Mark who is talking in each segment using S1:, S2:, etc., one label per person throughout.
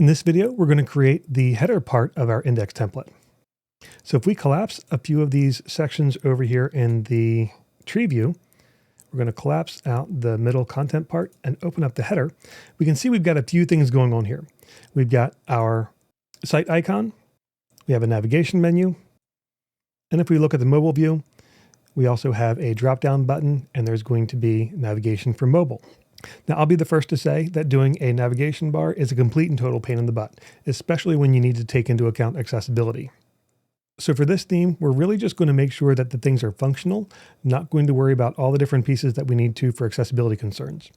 S1: In this video, we're going to create the header part of our index template. So if we collapse a few of these sections over here in the tree view, we're going to collapse out the middle content part and open up the header. We can see we've got a few things going on here. We've got our site icon, we have a navigation menu, and if we look at the mobile view, we also have a drop-down button, and there's going to be navigation for mobile. Now, I'll be the first to say that doing a navigation bar is a complete and total pain in the butt, especially when you need to take into account accessibility. So for this theme, we're really just going to make sure that the things are functional, not going to worry about all the different pieces that we need to for accessibility concerns.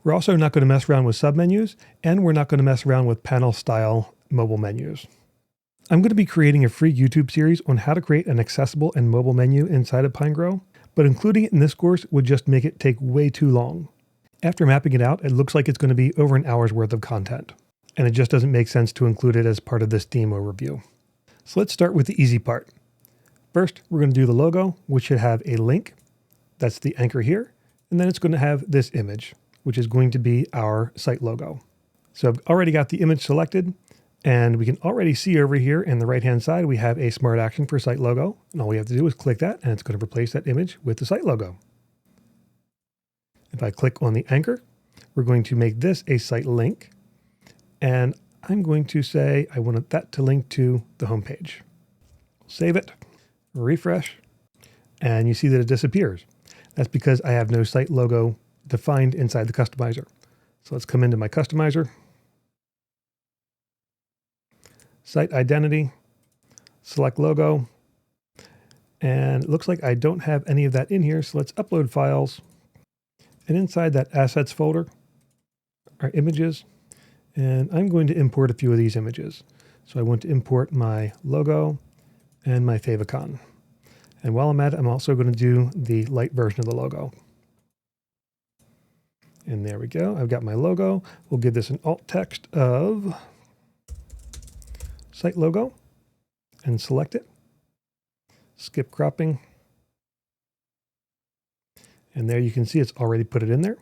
S1: We're also not going to mess around with submenus, and we're not going to mess around with panel-style mobile menus. I'm going to be creating a free YouTube series on how to create an accessible and mobile menu inside of Pinegrow, but including it in this course would just make it take way too long. After mapping it out, it looks like it's going to be over an hour's worth of content, and it just doesn't make sense to include it as part of this theme overview. So let's start with the easy part. First, we're going to do the logo, which should have a link. That's the anchor here, and then it's going to have this image, which is going to be our site logo. So I've already got the image selected, and we can already see over here in the right-hand side, we have a smart action for site logo. And all we have to do is click that, and it's going to replace that image with the site logo. If I click on the anchor, we're going to make this a site link. And I'm going to say I want that to link to the home page. Save it, refresh, and you see that it disappears. That's because I have no site logo defined inside the customizer. So let's come into my customizer. Site identity, select logo, and it looks like I don't have any of that in here, so let's upload files. And inside that assets folder are images, and I'm going to import a few of these images. So I want to import my logo and my favicon. And while I'm at it, I'm also going to do the light version of the logo. And there we go, I've got my logo. We'll give this an alt text of site logo and select it, skip cropping, and there you can see it's already put it in there.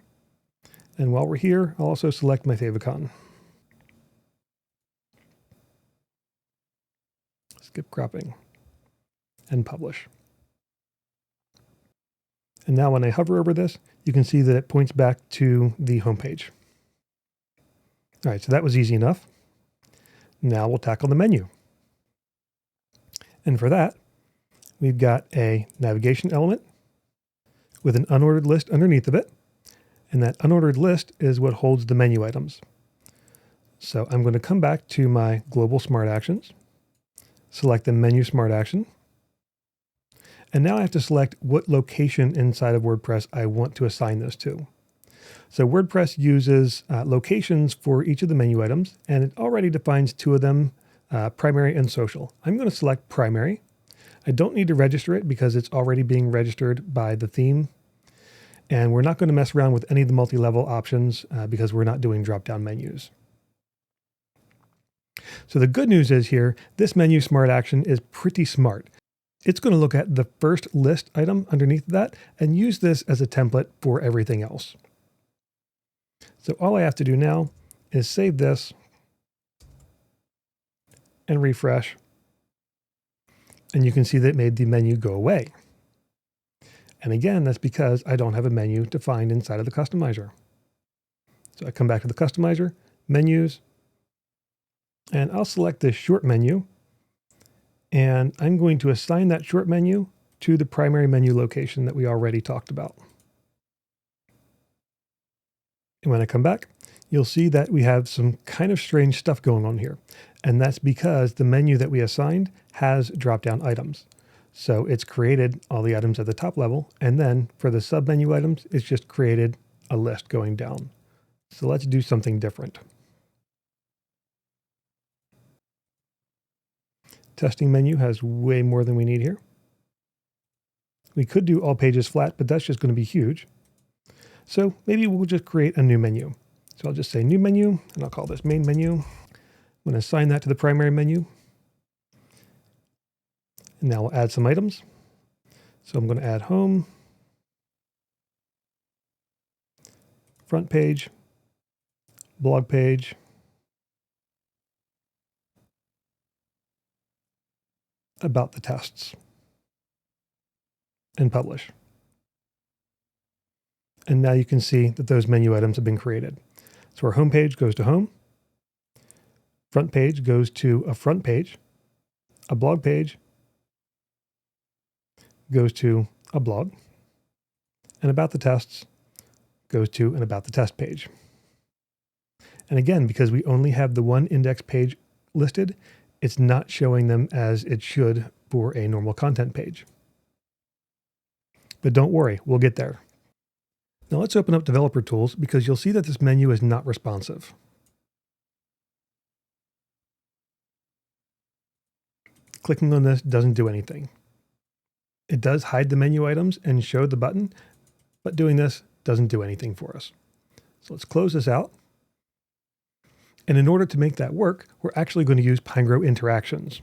S1: And while we're here, I'll also select my favicon, skip cropping, and publish. And now when I hover over this, you can see that it points back to the home page. All right, so that was easy enough. Now we'll tackle the menu. And for that, we've got a navigation element with an unordered list underneath of it. And that unordered list is what holds the menu items. So I'm going to come back to my global smart actions, select the menu smart action. And now I have to select what location inside of WordPress I want to assign this to. So WordPress uses locations for each of the menu items, and it already defines two of them, primary and social. I'm going to select primary. I don't need to register it because it's already being registered by the theme. And we're not going to mess around with any of the multi-level options because we're not doing drop-down menus. So the good news is here, this menu smart action is pretty smart. It's going to look at the first list item underneath that and use this as a template for everything else. So all I have to do now is save this and refresh. And you can see that it made the menu go away. And again, that's because I don't have a menu defined inside of the customizer. So I come back to the customizer, menus, and I'll select this short menu. And I'm going to assign that short menu to the primary menu location that we already talked about. And when I come back, you'll see that we have some kind of strange stuff going on here. And that's because the menu that we assigned has drop-down items. So it's created all the items at the top level. And then for the sub-menu items, it's just created a list going down. So let's do something different. Testing menu has way more than we need here. We could do all pages flat, but that's just going to be huge. So maybe we'll just create a new menu. So I'll just say new menu, and I'll call this main menu. I'm going to assign that to the primary menu. And now we'll add some items. So I'm going to add home, front page, blog page, about the tests, and publish. And now you can see that those menu items have been created. So our home page goes to home, front page goes to a front page, a blog page goes to a blog, and about the tests goes to an about the test page. And again, because we only have the one index page listed, it's not showing them as it should for a normal content page. But don't worry, we'll get there. Now let's open up Developer Tools because you'll see that this menu is not responsive. Clicking on this doesn't do anything. It does hide the menu items and show the button, but doing this doesn't do anything for us. So let's close this out. And in order to make that work, we're actually going to use Pinegrow Interactions.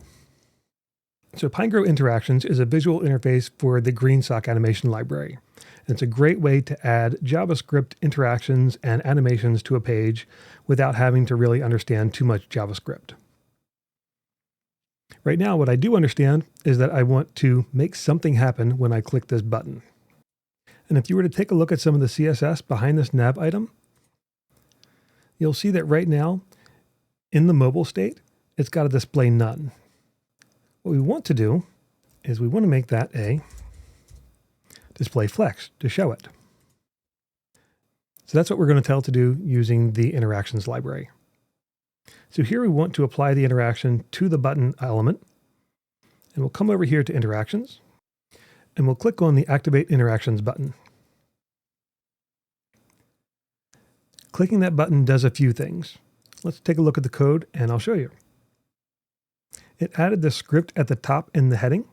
S1: So Pinegrow Interactions is a visual interface for the green sock animation library. And it's a great way to add JavaScript interactions and animations to a page without having to really understand too much JavaScript. Right now, what I do understand is that I want to make something happen when I click this button. And if you were to take a look at some of the CSS behind this nav item, you'll see that right now, in the mobile state, it's got a display none. What we want to do is we want to make that a display flex to show it. So that's what we're going to tell it to do using the interactions library. So here we want to apply the interaction to the button element, and we'll come over here to interactions, and we'll click on the activate interactions button. Clicking that button does a few things. Let's take a look at the code and I'll show you. It added the script at the top in the heading,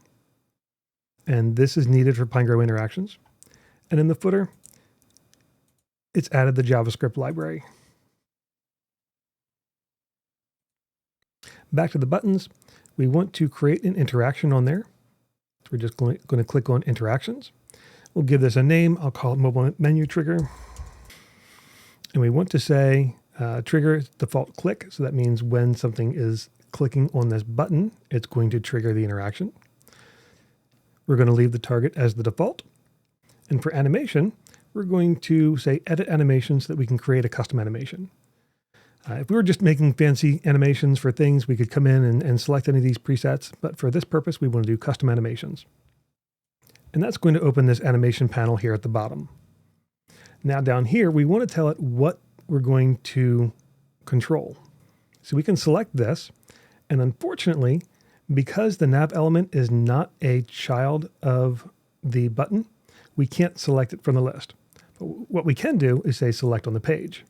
S1: and this is needed for Pinegrow Interactions. And in the footer, it's added the JavaScript library. Back to the buttons, we want to create an interaction on there. So we're just going to click on interactions. We'll give this a name. I'll call it mobile menu trigger. And we want to say trigger default click. So that means when something is clicking on this button, it's going to trigger the interaction. We're going to leave the target as the default. And for animation, we're going to say edit animation so that we can create a custom animation. If we were just making fancy animations for things, we could come in and select any of these presets. But for this purpose, we want to do custom animations. And that's going to open this animation panel here at the bottom. Now down here, we want to tell it what we're going to control. So we can select this. And unfortunately, because the nav element is not a child of the button, we can't select it from the list. But what we can do is say select on the page.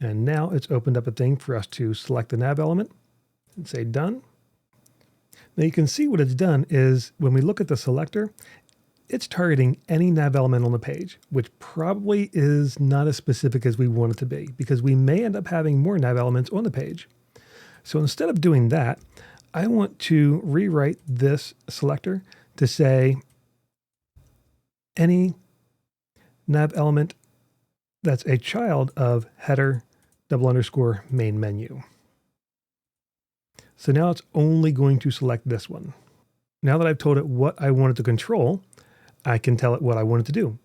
S1: And now it's opened up a thing for us to select the nav element and say done. Now you can see what it's done is when we look at the selector, it's targeting any nav element on the page, which probably is not as specific as we want it to be because we may end up having more nav elements on the page. So instead of doing that, I want to rewrite this selector to say any nav element that's a child of header __ main menu. So now it's only going to select this one. Now that I've told it what I want it to control, I can tell it what I want it to do.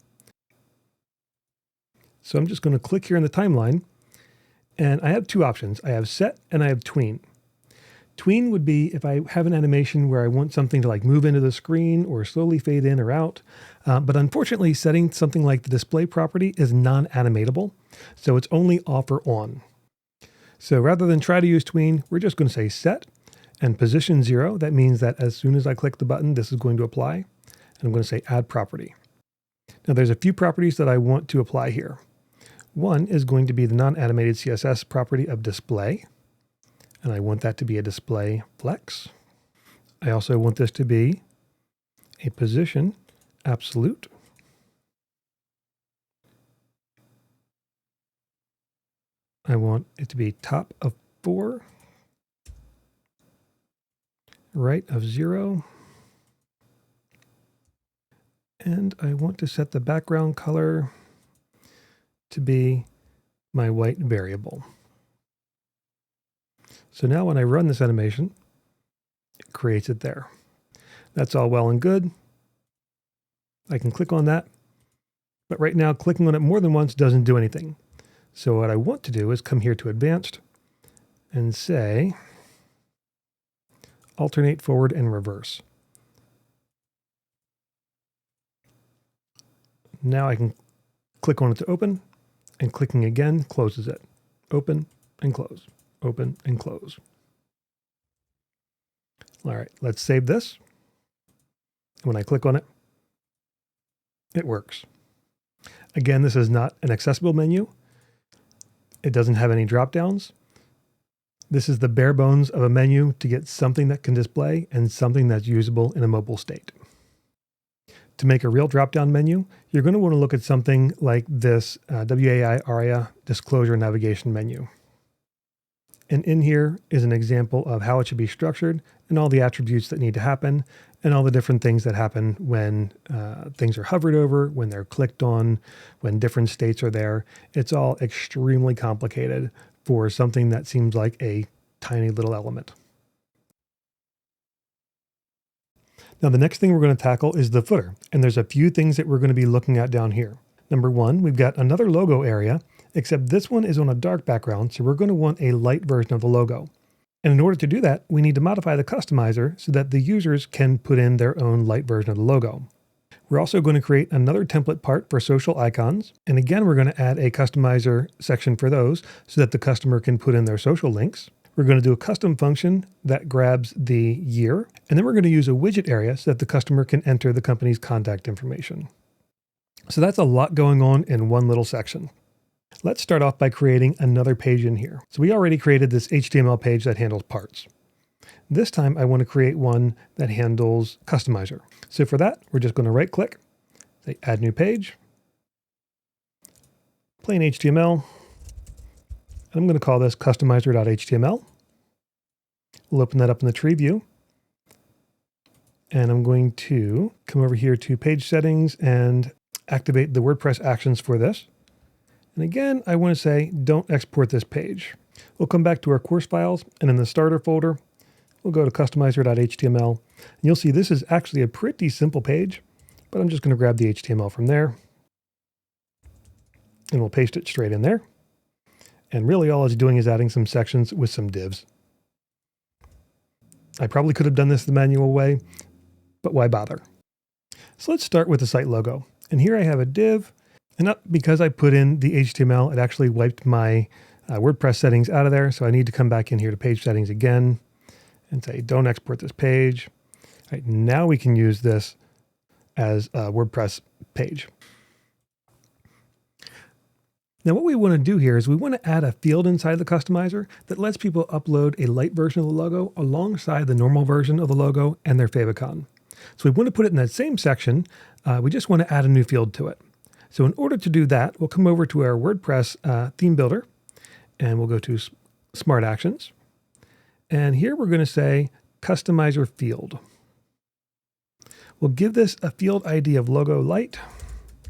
S1: So I'm just going to click here in the timeline, and I have two options. I have set and I have tween. Tween would be if I have an animation where I want something to like move into the screen or slowly fade in or out. But unfortunately, setting something like the display property is non-animatable. So it's only off or on. So rather than try to use tween, we're just going to say set and position 0. That means that as soon as I click the button, this is going to apply. And I'm going to say add property. Now there's a few properties that I want to apply here. One is going to be the non-animated CSS property of display. And I want that to be a display flex. I also want this to be a position absolute. I want it to be top of 4, right of 0. And I want to set the background color to be my white variable. So now when I run this animation, it creates it there. That's all well and good. I can click on that, but right now clicking on it more than once doesn't do anything. So what I want to do is come here to Advanced and say, alternate forward and reverse. Now I can click on it to open, and clicking again closes it. Open and close, open and close. All right, let's save this. When I click on it, it works. Again, this is not an accessible menu. It doesn't have any drop-downs. This is the bare bones of a menu to get something that can display and something that's usable in a mobile state. To make a real drop-down menu, you're going to want to look at something like this WAI ARIA disclosure navigation menu. And in here is an example of how it should be structured and all the attributes that need to happen and all the different things that happen when things are hovered over, when they're clicked on, when different states are there. It's all extremely complicated for something that seems like a tiny little element. Now, the next thing we're going to tackle is the footer, and there's a few things that we're going to be looking at down here. Number one, we've got another logo area, except this one is on a dark background, so we're going to want a light version of the logo. And in order to do that, we need to modify the customizer so that the users can put in their own light version of the logo. We're also going to create another template part for social icons. And again, we're going to add a customizer section for those so that the customer can put in their social links. We're going to do a custom function that grabs the year. And then we're going to use a widget area so that the customer can enter the company's contact information. So that's a lot going on in one little section. Let's start off by creating another page in here. So we already created this HTML page that handles parts. This time I want to create one that handles customizer. So for that, we're just going to right click, say add new page, plain HTML. I'm going to call this customizer.html. We'll open that up in the tree view. And I'm going to come over here to page settings and activate the WordPress actions for this. And again, I want to say, don't export this page. We'll come back to our course files, and in the starter folder, we'll go to customizer.html. And you'll see this is actually a pretty simple page, but I'm just going to grab the HTML from there. And we'll paste it straight in there. And really all it's doing is adding some sections with some divs. I probably could have done this the manual way, but why bother? So let's start with the site logo. And here I have a div. And not because I put in the HTML, it actually wiped my WordPress settings out of there. So I need to come back in here to page settings again and say, don't export this page. All right, now we can use this as a WordPress page. Now what we want to do here is we want to add a field inside the customizer that lets people upload a light version of the logo alongside the normal version of the logo and their favicon. So we want to put it in that same section. We just want to add a new field to it. So in order to do that, we'll come over to our WordPress theme builder and we'll go to Smart Actions. And here we're going to say Customizer Field. We'll give this a field ID of logo light,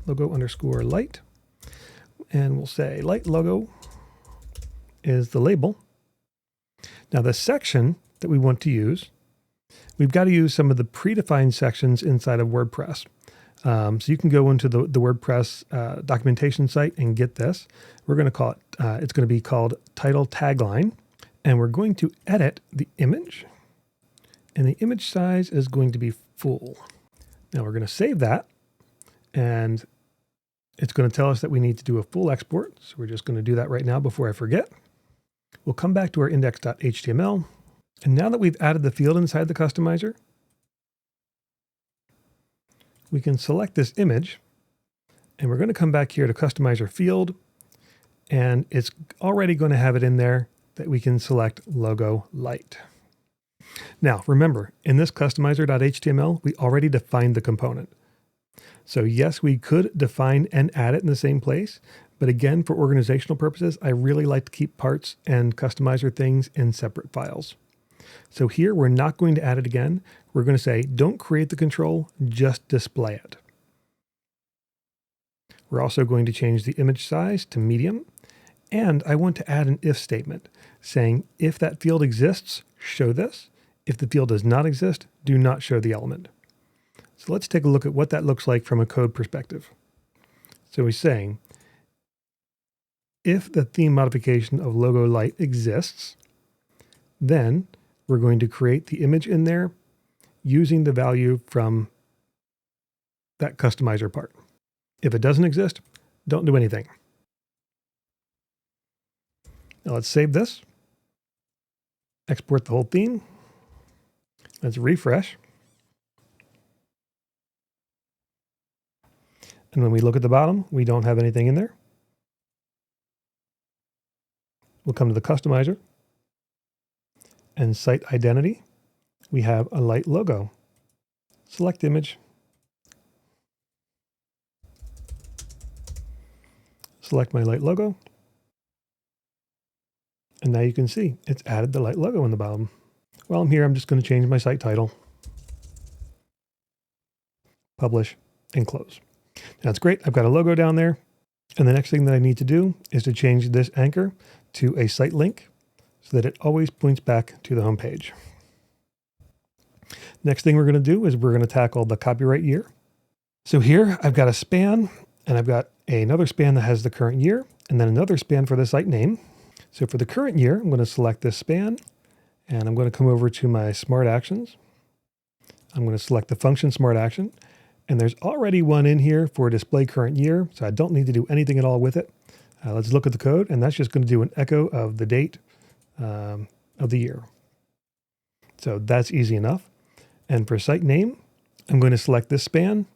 S1: logo_light. And we'll say light logo is the label. Now the section that we want to use, we've got to use some of the predefined sections inside of WordPress. So you can go into the WordPress documentation site and get this. We're going to call it, it's going to be called title tagline. And we're going to edit the image. And the image size is going to be full. Now we're going to save that. And it's going to tell us that we need to do a full export. So we're just going to do that right now before I forget. We'll come back to our index.html. And now that we've added the field inside the customizer, we can select this image and we're going to come back here to customizer field. And it's already going to have it in there that we can select logo light. Now, remember, in this customizer.html, we already defined the component. So yes, we could define and add it in the same place. But again, for organizational purposes, I really like to keep parts and customizer things in separate files. So here, we're not going to add it again. We're going to say, don't create the control, just display it. We're also going to change the image size to medium. And I want to add an if statement saying, if that field exists, show this. If the field does not exist, do not show the element. So let's take a look at what that looks like from a code perspective. So he's saying, if the theme modification of logo light exists, then we're going to create the image in there using the value from that customizer part. If it doesn't exist, don't do anything. Now let's save this, export the whole theme. Let's refresh. And when we look at the bottom, we don't have anything in there. We'll come to the customizer and site identity. We have a light logo. Select image. Select my light logo. And now you can see it's added the light logo in the bottom. While I'm here, I'm just going to change my site title, publish, and close. Now it's great. I've got a logo down there. And the next thing that I need to do is to change this anchor to a site link so that it always points back to the home page. Next thing we're going to do is we're going to tackle the copyright year. So here I've got a span, and I've got another span that has the current year, and then another span for the site name. So for the current year, I'm going to select this span, and I'm going to come over to my Smart Actions. I'm going to select the function Smart Action, and there's already one in here for display current year, so I don't need to do anything at all with it. Let's look at the code, and that's just going to do an echo of the date of the year. So that's easy enough. And for site name, I'm going to select this span,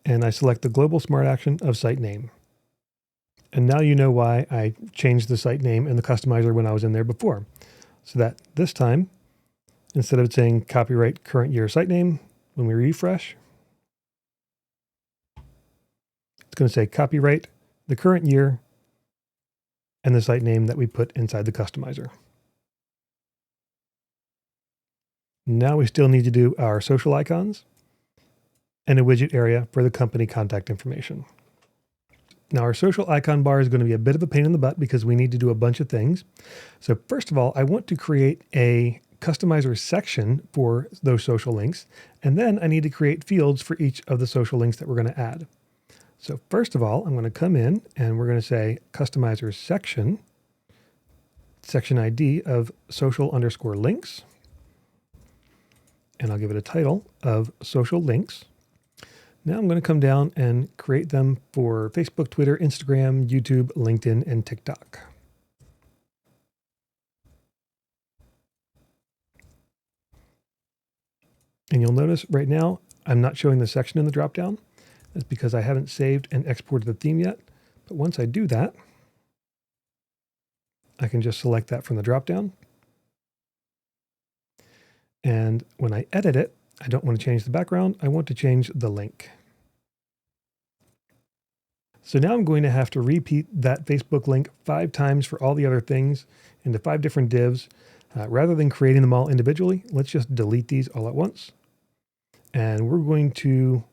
S1: and I select the global smart action of site name. And now you know why I changed the site name in the customizer when I was in there before. So that this time, instead of saying copyright current year site name, when we refresh, it's going to say copyright the current year and the site name that we put inside the customizer. Now we still need to do our social icons and a widget area for the company contact information. Now our social icon bar is going to be a bit of a pain in the butt because we need to do a bunch of things. So first of all, I want to create a customizer section for those social links, and then I need to create fields for each of the social links that we're going to add. So first of all, I'm going to come in and we're going to say customizer section, section ID of social_links. And I'll give it a title of social links. Now I'm going to come down and create them for Facebook, Twitter, Instagram, YouTube, LinkedIn, and TikTok. And you'll notice right now, I'm not showing the section in the dropdown. That's because I haven't saved and exported the theme yet. But once I do that, I can just select that from the dropdown. And when I edit it, I don't want to change the background. I want to change the link. So now I'm going to have to repeat that Facebook link 5 times for all the other things into 5 different divs. Rather than creating them all individually, let's just delete these all at once. And we're going to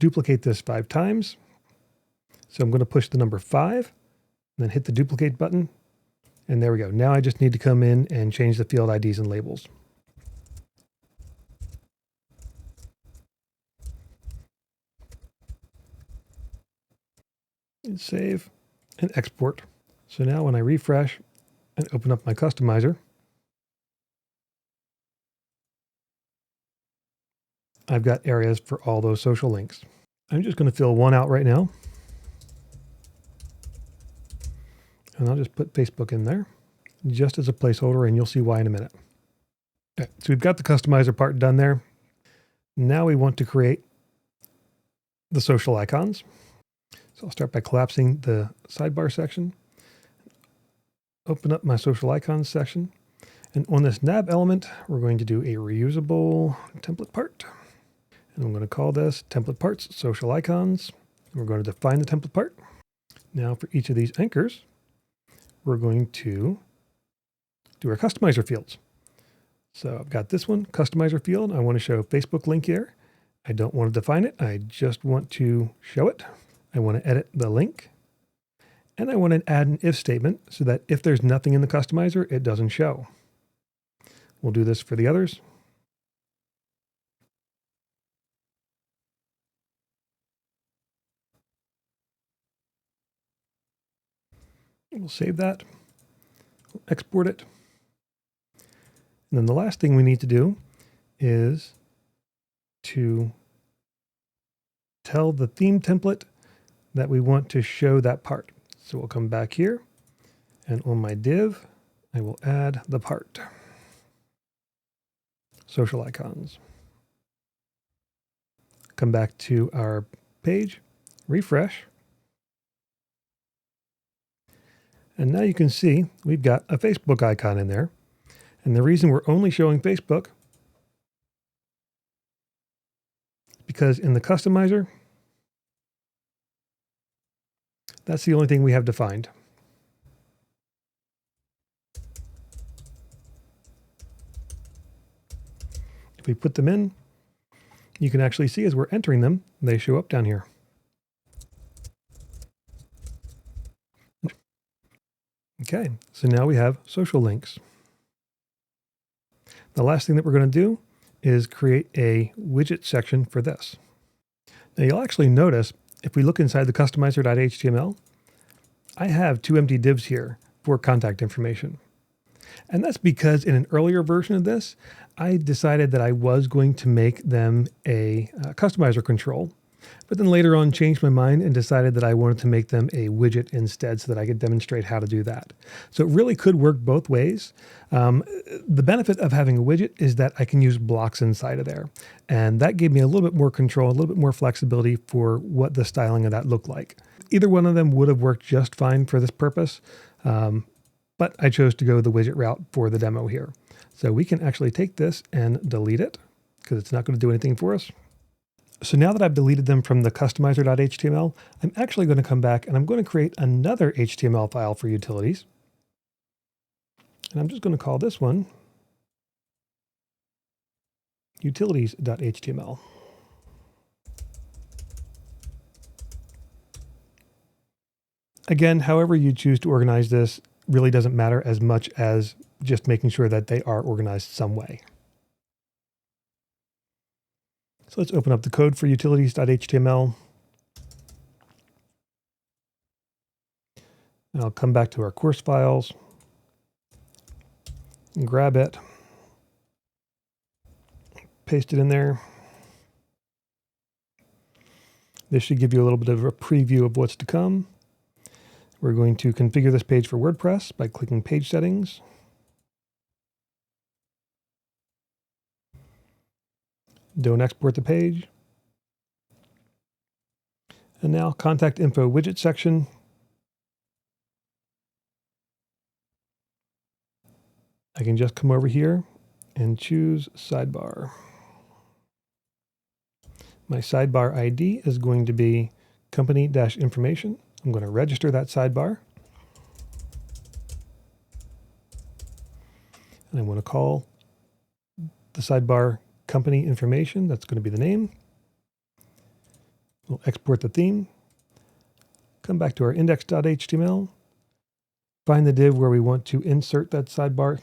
S1: duplicate this 5 times. So I'm going to push the number 5, and then hit the duplicate button. And there we go. Now I just need to come in and change the field IDs and labels. And save and export. So now when I refresh and open up my customizer, I've got areas for all those social links. I'm just going to fill one out right now. And I'll just put Facebook in there just as a placeholder, and you'll see why in a minute. Okay, so we've got the customizer part done there. Now we want to create the social icons. So I'll start by collapsing the sidebar section, open up my social icons section. And on this nav element, we're going to do a reusable template part. And I'm going to call this template parts social icons. And we're going to define the template part. Now for each of these anchors, we're going to do our customizer fields. So I've got this one, customizer field. I want to show Facebook link here. I don't want to define it. I just want to show it. I want to edit the link. And I want to add an if statement so that if there's nothing in the customizer, it doesn't show. We'll do this for the others. We'll save that, we'll export it. And then the last thing we need to do is to tell the theme template that we want to show that part. So we'll come back here, and on my div, I will add the part. Social icons. Come back to our page, refresh. And now you can see we've got a Facebook icon in there. And the reason we're only showing Facebook is because in the customizer, that's the only thing we have defined. If we put them in, you can actually see as we're entering them, they show up down here. Okay, so now we have social links. The last thing that we're going to do is create a widget section for this. Now you'll actually notice if we look inside the customizer.html, I have 2 empty divs here for contact information. And that's because in an earlier version of this, I decided that I was going to make them a customizer control, but then later on changed my mind and decided that I wanted to make them a widget instead so that I could demonstrate how to do that. So it really could work both ways. The benefit of having a widget is that I can use blocks inside of there. And that gave me a little bit more control, a little bit more flexibility for what the styling of that looked like. Either one of them would have worked just fine for this purpose, but I chose to go the widget route for the demo here. So we can actually take this and delete it because it's not going to do anything for us. So now that I've deleted them from the customizer.html, I'm actually going to come back and I'm going to create another HTML file for utilities. And I'm just going to call this one utilities.html. Again, however you choose to organize this really doesn't matter as much as just making sure that they are organized some way. So let's open up the code for utilities.html. And I'll come back to our course files and grab it, paste it in there. This should give you a little bit of a preview of what's to come. We're going to configure this page for WordPress by clicking Page Settings. Don't export the page. And now Contact Info Widget section. I can just come over here and choose Sidebar. My sidebar ID is going to be company-information. I'm going to register that sidebar. And I want to call the sidebar company information. That's going to be the name. We'll export the theme. Come back to our index.html. Find the div where we want to insert that sidebar.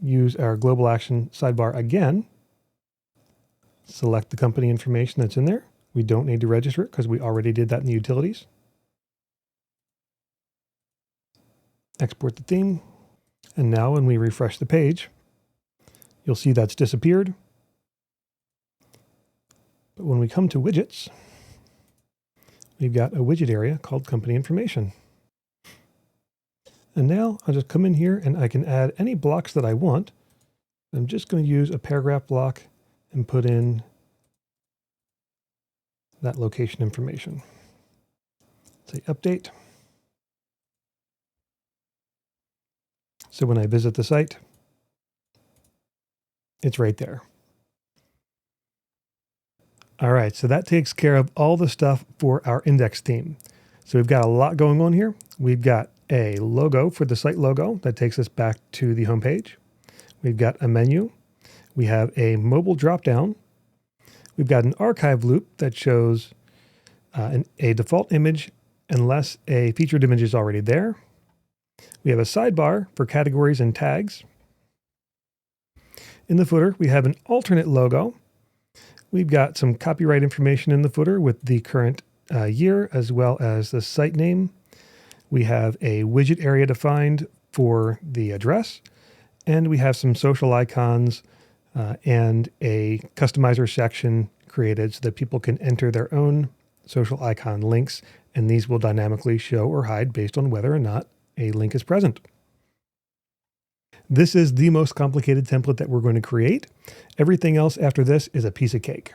S1: Use our global action sidebar again. Select the company information that's in there. We don't need to register it because we already did that in the utilities. Export the theme. And now when we refresh the page, you'll see that's disappeared. But when we come to widgets, we've got a widget area called company information. And now I'll just come in here and I can add any blocks that I want. I'm just going to use a paragraph block and put in that location information. Say update. So when I visit the site, it's right there. All right, so that takes care of all the stuff for our index theme. So we've got a lot going on here. We've got a logo for the site logo that takes us back to the home page. We've got a menu. We have a mobile dropdown. We've got an archive loop that shows a default image unless a featured image is already there. We have a sidebar for categories and tags. In the footer, we have an alternate logo. We've got some copyright information in the footer with the current year as well as the site name. We have a widget area defined for the address, and we have some social icons and a customizer section created so that people can enter their own social icon links, and these will dynamically show or hide based on whether or not a link is present. This is the most complicated template that we're going to create. Everything else after this is a piece of cake.